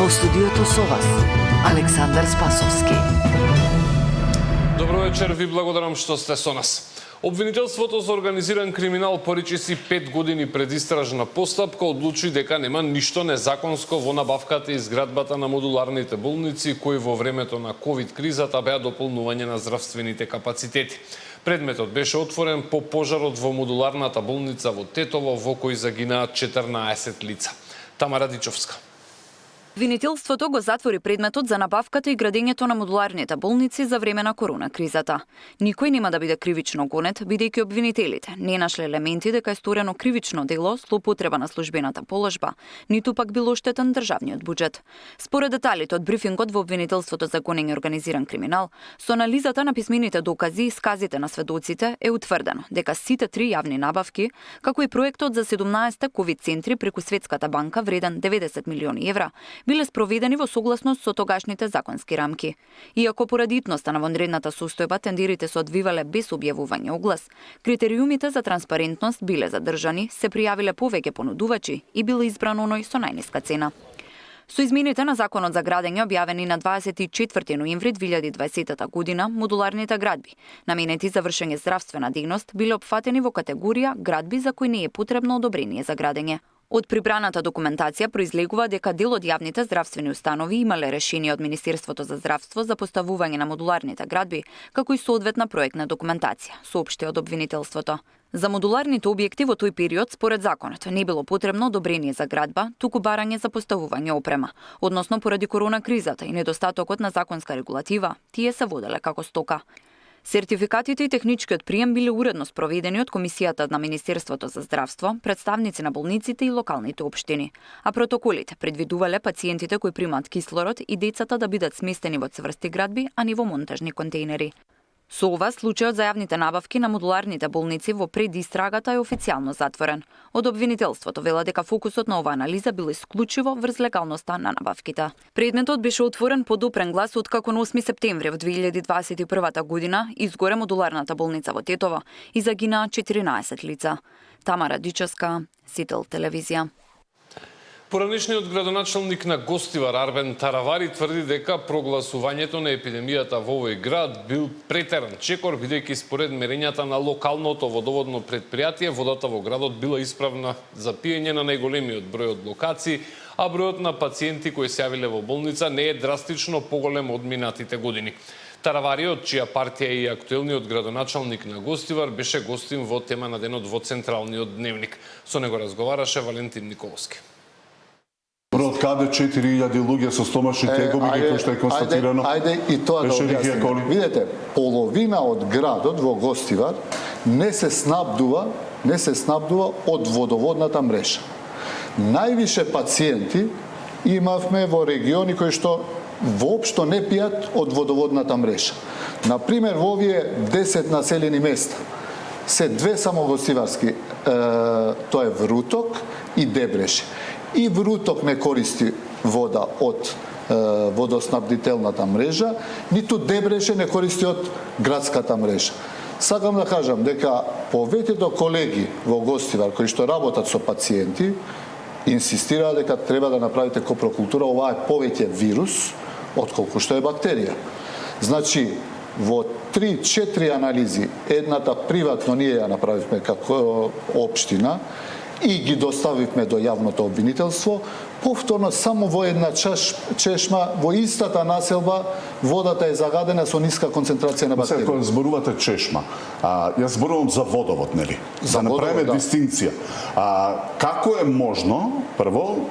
Во студиото со вас, Александар Спасовски. Добро вечер, ви благодарам што сте со нас. Обвинителството за организиран криминал поричиси 5 години предистражна постапка одлучи дека нема ништо незаконско во набавката и изградбата на модуларните болници кои во времето на ковид кризата беа дополнување на здравствените капацитети. Предметот беше отворен по пожарот во модуларната болница во Тетово во кој загинаат 14 лица. Тамара Дичовска. Обвинителството го затвори предметот за набавката и градењето на модуларните болници за време на корона кризата. Никој нема да биде кривично гонет, бидејќи обвинителите не нашле елементи дека е сторено кривично дело, злоупотреба на службената положба, ниту пак бил оштетен државниот буџет. Според деталите од брифингот во обвинителството за гонење организиран криминал, со анализата на писмените докази и сказите на сведоците е утврдено дека сите 3 јавни набавки, како и проектот за 17 ковид центри преку Светската банка вреден 90 милиони евра, биле спроведени во согласност со тогашните законски рамки. Иако поради итноста на вонредната состојба тендерите се одвивале без објавување оглас, критериумите за транспарентност биле задржани, се пријавиле повеќе понудувачи и бил избран оној со најниска цена. Со измените на Законот за градење објавени на 24 ноември 2020 година, модуларните градби, наменети за вршење здравствена дејност, биле опфатени во категорија градби за кои не е потребно одобрение за градење. Од прибраната документација произлегува дека дел од јавните здравствени установи имале решение од Министерството за здравство за поставување на модуларните градби, како и соодветна проектна документација, соопшти од обвинителството. За модуларните објекти во тој период, според законот, не било потребно одобрение за градба, туку барање за поставување опрема. Односно, поради корона кризата и недостатокот на законска регулатива, тие се воделе како стока. Сертификатите и техничкиот прием биле уредно спроведени од Комисијата на Министерството за здравство, представници на болниците и локалните општини, а протоколите предвидувале пациентите кои примаат кислород и децата да бидат сместени во цврсти градби, а не во монтажни контейнери. Со ова, случајот за јавните набавки на модуларните болници во предистрагата е официјално затворен. Од обвинителството вела дека фокусот на оваа анализа бил исклучиво врз легалноста на набавките. Предметот беше отворен по допрен глас откако на 8 септември во 2021 година изгоре модуларната болница во Тетово и загинаа 14 лица. Тамара Дичовска, Сител телевизија. Поранешниот градоначалник на Гостивар Арбен Таравари тврди дека прогласувањето на епидемијата во овој град бил претеран чекор, бидејќи според мерењата на локалното водоводно предпријатие, водата во градот била исправна за пиење на најголемиот број од локации, а бројот на пациенти кои се јавиле во болница не е драстично поголем од минатите години. Таравариот, чија партија и актуелниот градоначалник на Гостивар, беше гостин во тема на денот во Централниот дневник. Со него разговараше Валентин Николовски. Од каде 4000 луѓе со стомашни тегови, кој што е констатирано? Ајде и тоа да објасниме. Видете, половина од градот во Гостивар не се снабдува од водоводната мрежа. Највише пациенти имавме во региони кои што воопшто не пијат од водоводната мрежа. Например, во овие 10 населени места се 2 само гостиварски, тоа е Вруток и Дебреш. И Вруток не користи вода од водоснабдителната мрежа, ниту Дебреше не користи од градската мрежа. Сакам да кажам дека повеќето колеги во Гостивар кои што работат со пациенти инсистираат дека треба да направите копрокултура, ова е повеќе вирус отколку што е бактерија. Значи, во 3-4 анализи, едната приватно ние ја направивме како општина, и ги доставивме до јавното обвинителство, повторно само во една чешма, во истата населба, водата е загадена со ниска концентрација на бактерии. Кога зборувате чешма, јас зборувам за водовод, нели? Да направиме дистинција. Како е можно, прво,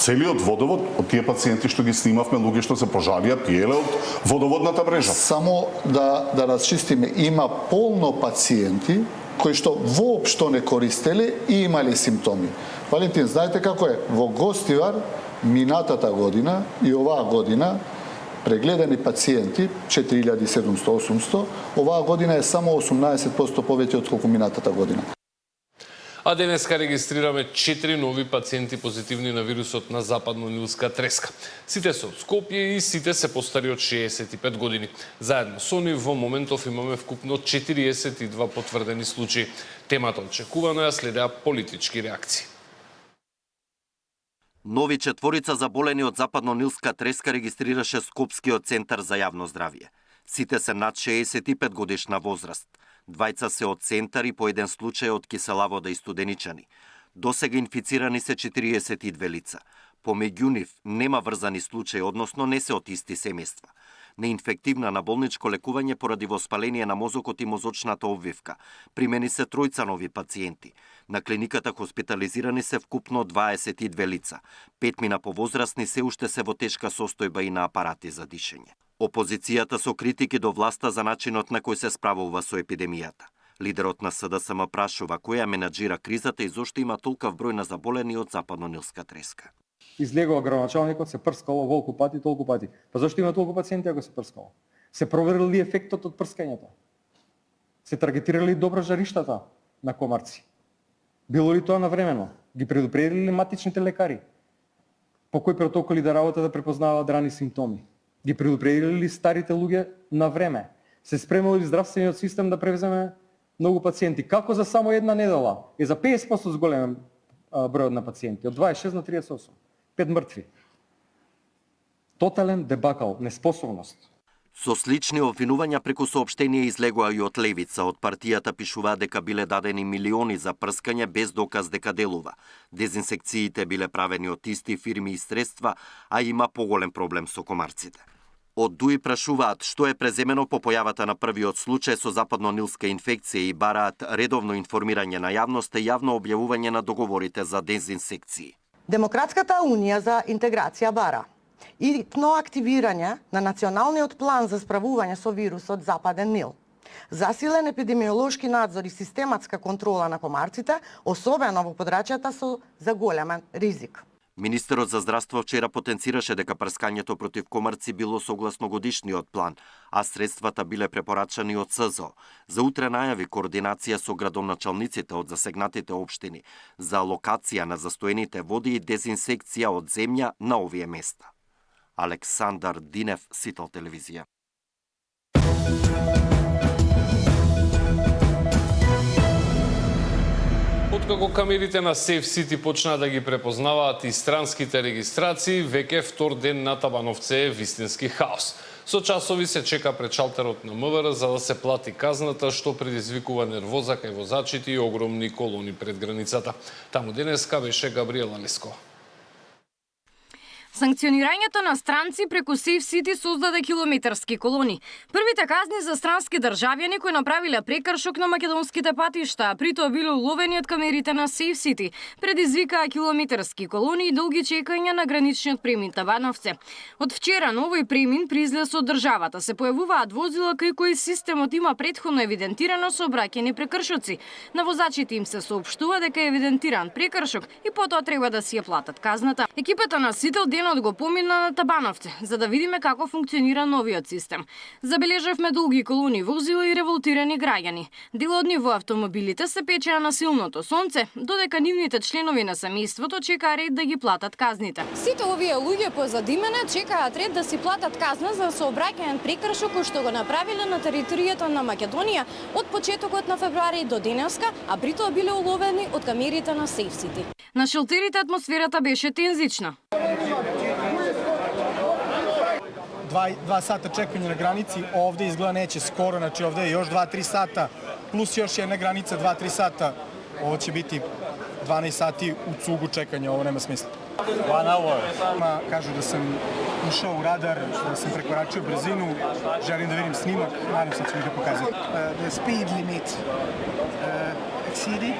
целиот водовод од тие пациенти што ги снимавме, луѓе што се пожалија, пиеле од водоводната мрежа? Само да расчистиме, има полно пациенти кои што воопшто не користеле и имале симптоми. Валентин, знаете како е? Во Гостивар минатата година и оваа година прегледани пациенти 4700-800, оваа година е само 18% повеќе од колку минатата година. А денеска регистрираме 4 нови пациенти позитивни на вирусот на западно-нилска треска. Сите се од Скопје и сите се постари од 65 години. Заедно со нив во моментов имаме вкупно 42 потврдени случаи. Темата очекувано ја следеа политички реакции. Нови четворица заболени од западно-нилска треска регистрираше Скопскиот центар за јавно здравје. Сите се над 65 годишна возраст. Двајца се од центар и по еден случај од Киселавода и Студеничани. Досега инфицирани се 42 лица. Помеѓу нив нема врзани случаи, односно не се од исти семејства. Неинфективна на болничко лекување поради воспаление на мозокот и мозочната обвивка. Примени се тројца нови пациенти. На клиниката хоспитализирани се вкупно 22 лица. 5 мина повозрастни се уште се во тешка состојба и на апарати за дишење. Опозицијата со критики до власта за начинот на кој се справува со епидемијата. Лидерот на СДСМ прашува која менаџира кризата и зошто има толков број на заболени од западно-нилска треска. Излегува градоначалникот, се прскало волку пати, толку пати. Па зашто има толку пациенти ако се прскало? Се проверили ли ефектот од прскањето? Се таргетирали добро жариштата на комарци? Било ли тоа навремено? Ги предупредили ли матичните лекари? По кој протоколи да работат да препознаваат рани симптоми? Ги предупредили ли старите луѓе на време? Се спремил ли здравствениот систем да превземе многу пациенти? Како за само една недела е за 50% зголемен бројот на пациенти, од 26 на 38. 5 мртви. Тотален дебакал, неспособност. Со слични обвинувања преку соопштенија излегува и од левица. Од партијата пишуваа дека биле дадени милиони за прскање без доказ дека делува. Дезинсекциите биле правени од исти фирми и средства, а има поголем проблем со комарците. Од ДУИ прашуваат што е преземено по појавата на првиот случај со западно-нилска инфекција и бараат редовно информирање на јавноста и јавно објавување на договорите за дезинсекции. Демократската унија за интеграција бара итно активирање на националниот план за справување со вирусот Западен Нил, засилен епидемиолошки надзор и систематска контрола на комарците, особено во подрачјата со заголемен ризик. Министерот за здравство вчера потенцираше дека прскањето против комарци било согласно годишниот план, а средствата биле препорачани од СЗО. За утре најави координација со градоначалниците од засегнатите општини за локација на застоените води и дезинсекција од земја на овие места. Александар Динев, Сител телевизија. Откако камерите на Safe City почнаа да ги препознаваат и странските регистрации, веќе втор ден на Табановце е вистински хаос. Со часови се чека пред шалтерот на МВР за да се плати казната, што предизвикува нервоза кај возачите и огромни колони пред границата. Таму денеска беше Габриела Лескова. Санкционирањето на странци преку Safe City создаде километарски колони. Првите казни за странски државјани кои направиле прекршок на македонските патишта, а при тоа биле уловени од камерите на Safe City, предизвикаа километарски колони и долги чекања на граничниот премин Табановце. Од вчера на овој премин при излез од државата се појавуваат возила кај кои системот има претходно евидентирано сообраќајни прекршоци. На возачите им се соопштува дека е евидентиран прекршок и потоа треба да си ја платат казната. Екипата на Сител денот го помина на Табановце, за да видиме како функционира новиот систем. Забележавме долги колони возила и револтирани граѓани. Дел од нив во автомобилите се печеа на силното сонце, додека нивните членови на семејството чекаа ред да ги платат казните. Сите овие луѓе позади мене чекаат ред да си платат казна за сообраќаен прекршок кој што го направиле на територијата на Македонија од почетокот на февруари до денеска, а при тоа биле уловени од камерите на Safe City. На шелтерите атмосферата беше тензична. 2 сата чекање на граници, овде изгледа неќе скоро, значи овде е још 2-3 сата, плюс још една граница 2-3 сата, ово ќе бити 12 сати у цугу чекање, ово нема смисла. 1 hour. Кажу да сам ушao у радар, да сам прекорачio брзину, желим да видим снимак, надам се ќе ми го покажат. The speed limit exceeded,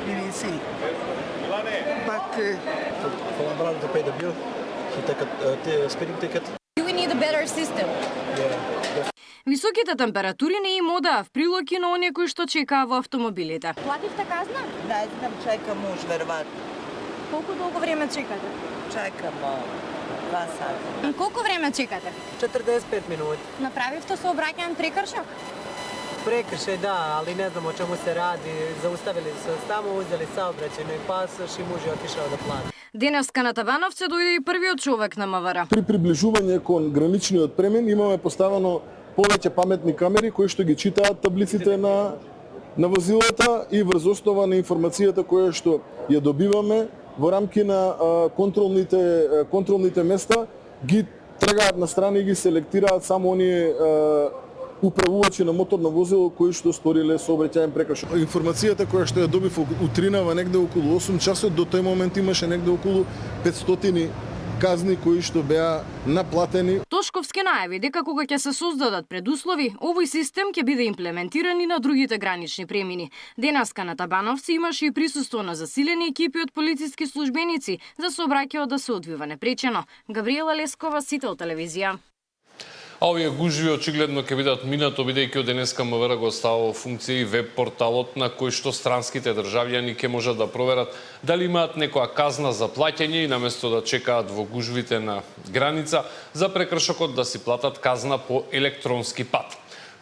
we will see. But to pay the bill, to take a speeding ticket. We need a better system. Високите температури не им одаа в прилог и на оние кои што чекаа во автомобилите. Плативте казна? Не знам, чекам уж веројатно. Колку долго време чекате? Чекам 2 сата. Колку време чекате? 45 минути. Направивте сообраќаен прекршок? Prekršaj da, ali ne znam o čemu se radi. Zaustavili su nas tamo, uzeli saobraćajni pasoš i muž je otišao da plati. Денеска на Табановце дојде и првиот човек на МВР. При приближување кон граничниот премин имаме поставено повеќе паметни камери кои што ги читаат таблиците на возилата и врз основа на информацијата која што ја добиваме во рамки на контролните места ги тргаат настрани и ги селектираат само оние управувачи на моторно возило кои што сториле сообраќајен прекршок. Информацијата која што ја добив утринава негде околу 8 часот, до тој момент имаше негде околу 500 казни кои што беа наплатени. Тошковски најави дека кога ќе се создадат предуслови, овој систем ќе биде имплементиран и на другите гранични премини. Денеска на Табановци имаше и присуство на засилени екипи од полициски службеници за сообраќајот да се одвива непречено. Габриела Лескова, Сител телевизија. А овие гужви очигледно ќе бидат минато, бидејќи од денеска МВР го оставува во функција и веб порталот на кој што странските државјани ќе можат да проверат дали имаат некоја казна за плаќање и наместо да чекаат во гужвите на граница за прекршокот да си платат казна по електронски пат.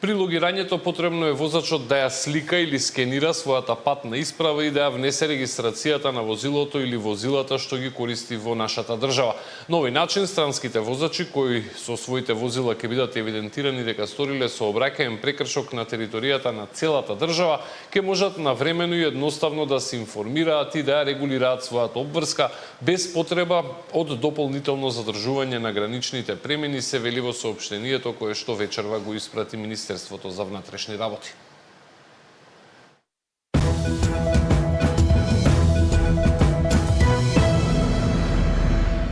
При логирањето потребно е возачот да ја слика или скенира својата патна исправа и да ја внесе регистрацијата на возилото или возилата што ги користи во нашата држава. На овој начин странските возачи кои со своите возила ќе бидат евидентирани дека сториле сообраќаен прекршок на територијата на целата држава, ќе можат навремено и едноставно да се информираат и да ја регулираат својата обврска без потреба од дополнително задржување на граничните премини, се вели во соопштението кое што вечерва го испрати Министерството за внатрешни работи.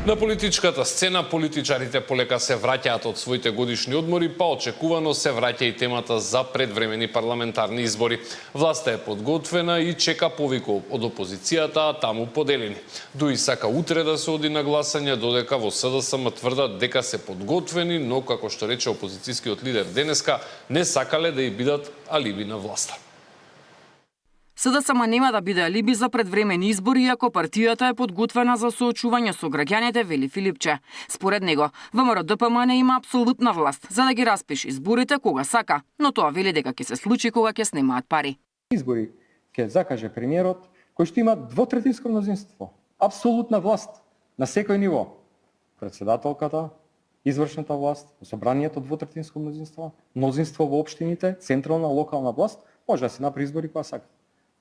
На политичката сцена политичарите полека се враќаат од своите годишни одмори, па очекувано се враќа и темата за предвремени парламентарни избори. Власта е подготвена и чека повикол од опозицијата, а таму поделени. Дуи сака утре да се оди на гласање, додека во СДСМ тврдат дека се подготвени, но како што рече опозицијскиот лидер денеска, не сакале да и бидат алиби на власта. СДСМ нема да биде алиби за предвремени избори, иако партијата е подготвена за соочување со граѓаните, вели Филипче. Според него, ВМРО-ДПМН има апсолутна власт за да ги распиши изборите кога сака, но тоа вели дека ќе се случи кога ќе снемаат пари. Избори ќе закаже премиерот кој што има двотретинско мнозинство, апсолутна власт на секој ниво. Председателката, извршната власт, собранието двотретинско мнозинство во општините, централна, локална власт, може да се направи избори кога сака.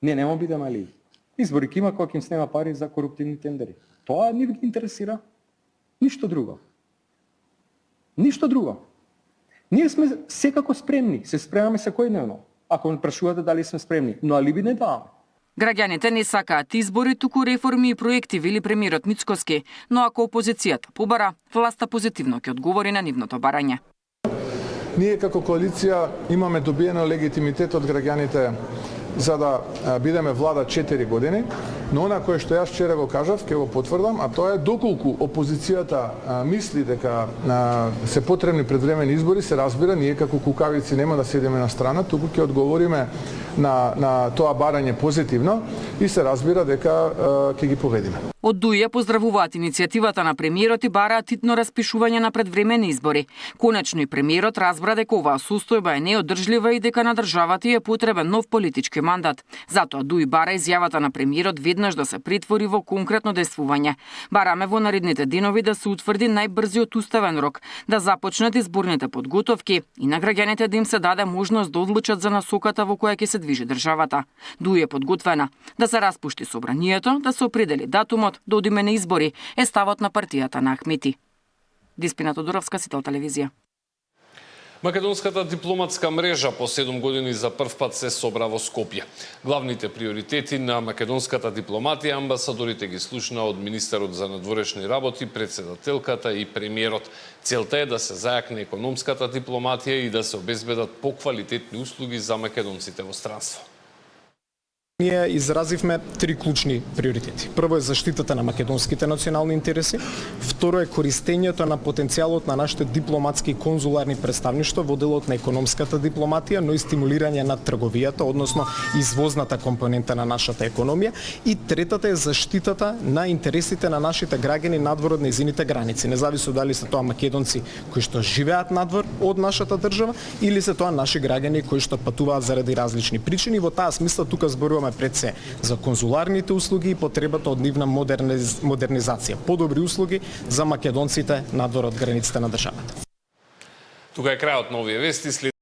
Не, нема бидеме алиби. Избори ќе има кога ќе им снема пари за коруптивни тендери. Тоа не ги интересира. Ништо друго. Ништо друго. Ние сме секако спремни, се спремаме секојдневно. Ако ме прашувате дали сме спремни, но алиби не даваме. Граѓаните не сакаат избори, туку реформи и проекти, вели премиерот Мицкоски, но ако опозицијата побара, власта позитивно ќе одговори на нивното барање. Ние како коалиција имаме добиено легитимитет од граѓаните за да бидеме влада 4 години, но она кое што јас вчера го кажав, ќе го потврдам, а тоа е доколку опозицијата мисли дека се потребни предвремени избори, се разбира, ние како кукавици нема да седиме на страна, туку ќе одговориме на тоа барање позитивно и се разбира дека ќе ги победиме. Од ДУИ поздравуваат иницијативата на премиерот и бараат итно распишување на предвремени избори. Конечно и премиерот разбра дека оваа состојба е неодржлива и дека на државата е потребен нов политички мандат. Затоа ДУИ бара изјавата на премиерот веднаш да се претвори во конкретно действување. Бараме во наредните денови да се утврди најбрзиот уставен рок, да започнат изборните подготовки и на граѓаните да им се даде можност да одлучат за насоката во која ќе се движи државата. ДУИ е подготвена да се распушти собранието, да се определи датумот, да одиме на избори, е ставот на партијата на Ахмети. Диспина Тодоровска, Сител телевизија. Македонската дипломатска мрежа по 7 години за прв пат се собра во Скопје. Главните приоритети на македонската дипломатија амбасадорите ги слушна од министерот за надворешни работи, председателката и премиерот. Целта е да се зајакне економската дипломатија и да се обезбедат поквалитетни услуги за македонците во странство. Ние изразивме три клучни приоритети. Прво е заштитата на македонските национални интереси, второ е користењето на потенцијалот на нашите дипломатски и конзуларни представништва во делот на економската дипломатија, но и стимулирање на трговијата, односно извозната компонента на нашата економија, и третата е заштитата на интересите на нашите граѓани надвор од нејзините граници, независно дали се тоа македонци кои што живеат надвор од нашата држава или се тоа наши граѓани кои што патуваат заради различни причини. Во таа смисла тука зборуваме пред се за конзуларните услуги и потребата од нивна модернизација, подобри услуги за македонците надвор од границите на државата. Тука е крајот на овие вести.